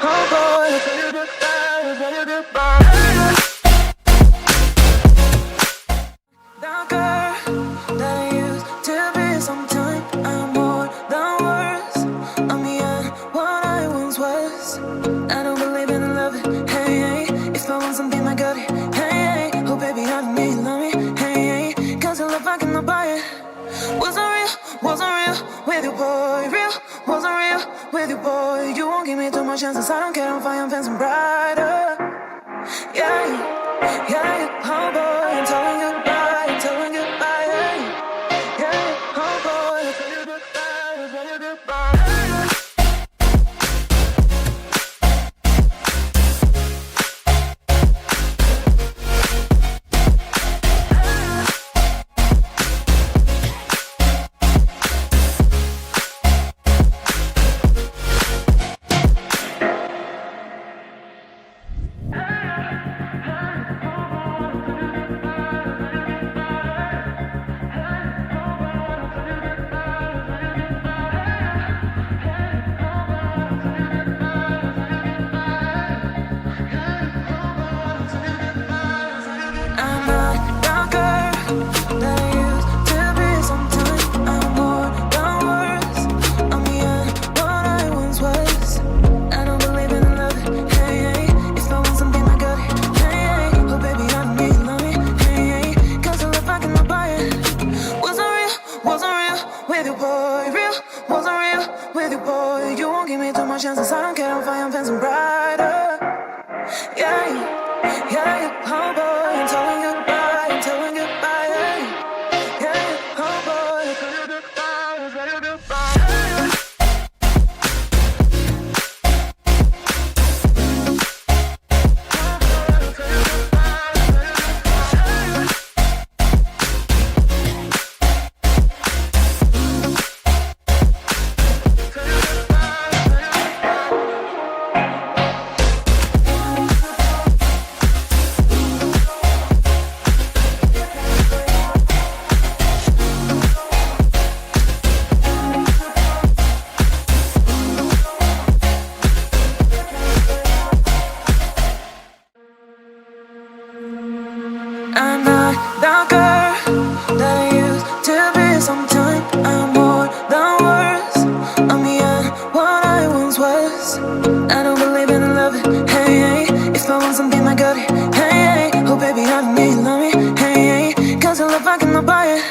Oh boy, that girl that I used to be. Sometime I'm more than words. I'm beyond what I once was. I don't believe in love. Hey, hey. If I want something, I got it. Hey, hey. Oh baby, I don't need love me. Hey, hey. Cause your love I cannot buy it. Wasn't real with you, boy. Real, wasn't real with you, boy. You won't give me too much chances. I don't care if I am fancy brighter. Yeah, yeah, oh boy, I'm telling you goodbye, I'm telling you goodbye. Yeah, yeah, oh boy, I'm telling you goodbye, I'm telling you goodbye. I'm not that girl that I used to be. Sometimes I'm more than words. I'm beyond what I once was. I don't believe in love. Hey, hey. If I want something, I got it. Hey, hey. Oh baby, I don't need love me. Hey, hey. Cause your love I cannot buy it. Wasn't real with you, boy. Real, wasn't real with you, boy. You won't give me too much chances. I don't care if I am fancy brighter. Yeah, yeah, oh boy, I'm telling you goodbye, I'm telling you goodbye. Yeah, yeah, oh boy, I'm telling you goodbye, I'm telling you goodbye. I'm not that girl that I used to be. Sometimes I'm more than words. I'm beyond what I once was. I don't believe in love. Hey, hey. If I want something, I got it. Hey, hey. Oh baby, I don't need love me. Hey, hey. Cause your love I cannot buy it.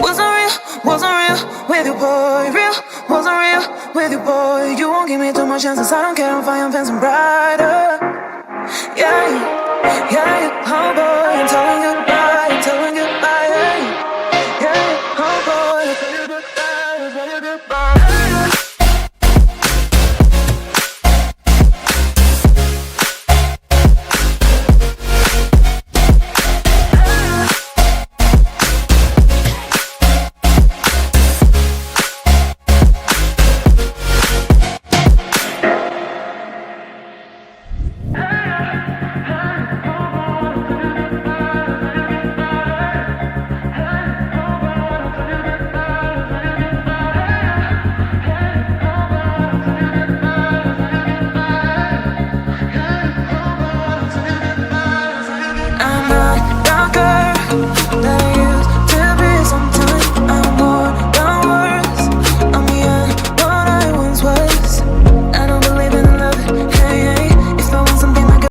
Wasn't real with you, boy. Real, wasn't real with you, boy. You won't give me too much chances. I don't care if I am fancy brighter. Yeah, yeah, oh boy.